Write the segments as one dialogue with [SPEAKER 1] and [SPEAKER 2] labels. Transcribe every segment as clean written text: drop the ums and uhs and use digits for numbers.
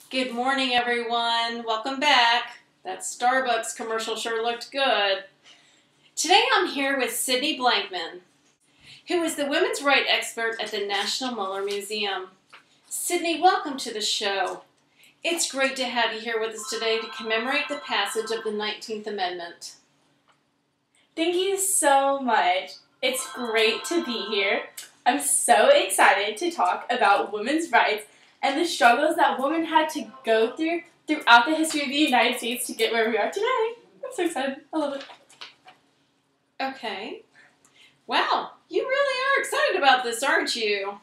[SPEAKER 1] Good morning, everyone. Welcome back. That Starbucks commercial sure looked good. Today I'm here with Sydney Blankman, who is the women's rights expert at the National Muller Museum. Sydney, welcome to the show. It's great to have you here with us today to commemorate the passage of the 19th Amendment.
[SPEAKER 2] Thank you so much. It's great to be here. I'm so excited to talk about women's rights and the struggles that women had to go through throughout the history of the United States to get where we are today. I'm so excited. I love it.
[SPEAKER 1] Okay. Wow, you really are excited about this, aren't you?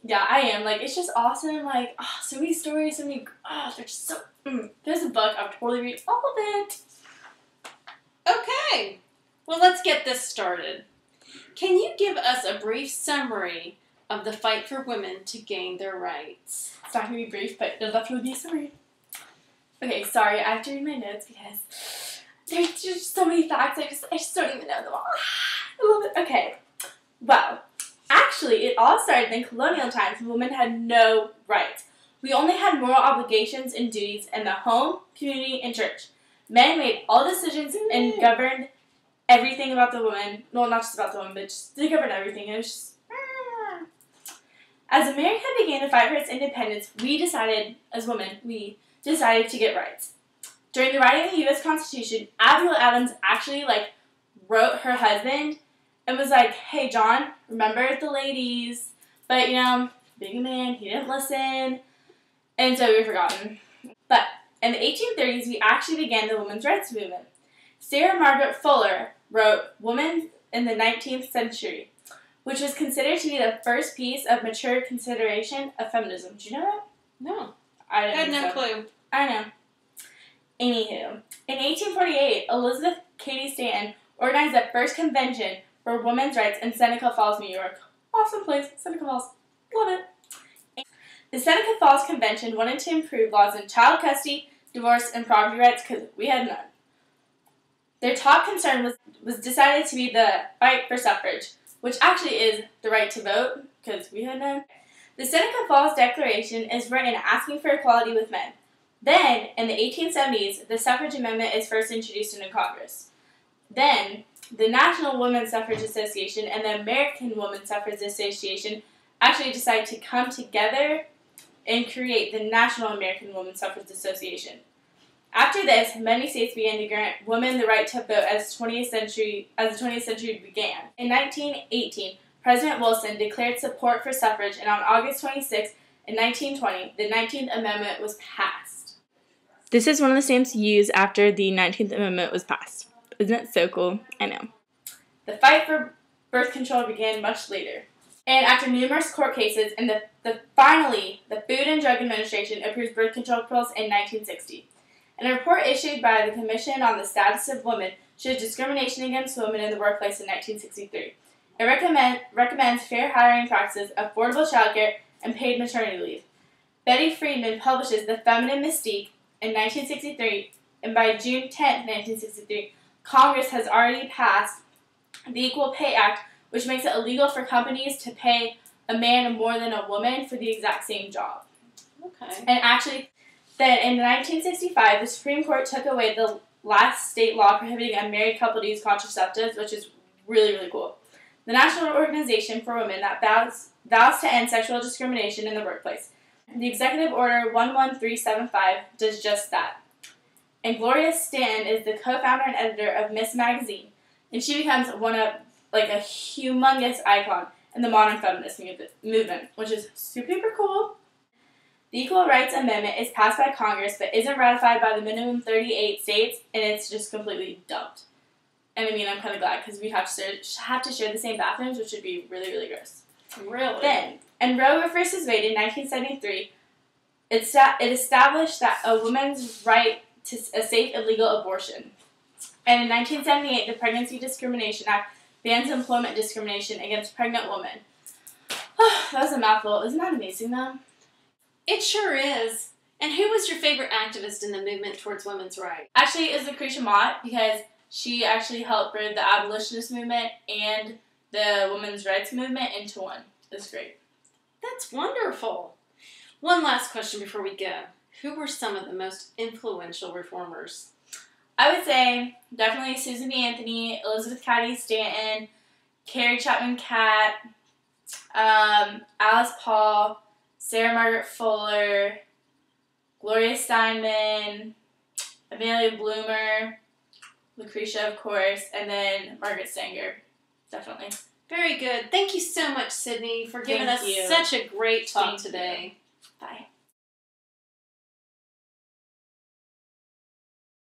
[SPEAKER 2] Yeah, I am. It's just awesome. So many stories, they're just so... There's a book. I'll totally read all of it.
[SPEAKER 1] Okay. Well, let's get this started. Can you give us a brief summary of the fight for women to gain their rights?
[SPEAKER 2] It's not going to be brief, but it'll definitely be a summary. Okay, sorry, I have to read my notes because there's just so many facts, I just don't even know them all. I love it. Okay, well, actually, it all started in colonial times when women had no rights. We only had moral obligations and duties in the home, community, and church. Men made all decisions and governed everything about the woman. Well, not just about the woman, but just they governed everything. It was just... As America began to fight for its independence, we decided to get rights. During the writing of the U.S. Constitution, Abigail Adams actually, wrote her husband and was like, hey, John, remember the ladies. But, being a man, he didn't listen, and so we were forgotten. But in the 1830s, we actually began the women's rights movement. Sarah Margaret Fuller wrote Women in the 19th Century, which was considered to be the first piece of mature consideration of feminism. Do you know that?
[SPEAKER 1] No.
[SPEAKER 2] I
[SPEAKER 1] had no clue.
[SPEAKER 2] I know. Anywho, in 1848, Elizabeth Cady Stanton organized the first convention for women's rights in Seneca Falls, New York. Awesome place, Seneca Falls. Love it. The Seneca Falls Convention wanted to improve laws in child custody, divorce, and property rights because we had none. Their top concern was decided to be the fight for suffrage, which actually is the right to vote, because we had none. The Seneca Falls Declaration is written asking for equality with men. Then, in the 1870s, the suffrage amendment is first introduced into Congress. Then, the National Women's Suffrage Association and the American Women's Suffrage Association actually decided to come together and create the National American Women's Suffrage Association. After this, many states began to grant women the right to vote as the 20th century began. In 1918, President Wilson declared support for suffrage, and on August 26, in 1920, the 19th Amendment was passed. This is one of the stamps used after the 19th Amendment was passed. Isn't it so cool? I know. The fight for birth control began much later. And after numerous court cases, and finally, the Food and Drug Administration approved birth control pills in 1960. In a report issued by the Commission on the Status of Women showed discrimination against women in the workplace in 1963. It recommends fair hiring practices, affordable childcare, and paid maternity leave. Betty Friedman publishes The Feminine Mystique in 1963, and by June 10, 1963, Congress has already passed the Equal Pay Act, which makes it illegal for companies to pay a man more than a woman for the exact same job.
[SPEAKER 1] Okay.
[SPEAKER 2] And actually, then in 1965, the Supreme Court took away the last state law prohibiting a married couple to use contraceptives, which is really, really cool. The National Organization for Women that vows to end sexual discrimination in the workplace. The Executive Order 11375 does just that. And Gloria Stanton is the co-founder and editor of Miss Magazine, and she becomes a humongous icon in the modern feminist movement, which is super cool. The Equal Rights Amendment is passed by Congress but isn't ratified by the minimum 38 states, and it's just completely dumped. And I'm kind of glad because we have to share the same bathrooms, which would be really, really gross.
[SPEAKER 1] Really?
[SPEAKER 2] Then, in Roe v. Wade in 1973, it established that a woman's right to a safe and legal abortion. And in 1978, the Pregnancy Discrimination Act bans employment discrimination against pregnant women. That was a mouthful. Isn't that amazing, though?
[SPEAKER 1] It sure is. And who was your favorite activist in the movement towards women's rights?
[SPEAKER 2] Actually, it was Lucretia Mott, because she actually helped bring the abolitionist movement and the women's rights movement into one. It was great.
[SPEAKER 1] That's wonderful. One last question before we go. Who were some of the most influential reformers?
[SPEAKER 2] I would say definitely Susan B. Anthony, Elizabeth Cady Stanton, Carrie Chapman Catt, Alice Paul, Sarah Margaret Fuller, Gloria Steinman, Amelia Bloomer, Lucretia, of course, and then Margaret Sanger. Definitely.
[SPEAKER 1] Very good. Thank you so much, Sydney, for giving
[SPEAKER 2] Thank
[SPEAKER 1] us
[SPEAKER 2] you.
[SPEAKER 1] such a great talk
[SPEAKER 2] Thank
[SPEAKER 1] today.
[SPEAKER 2] Bye.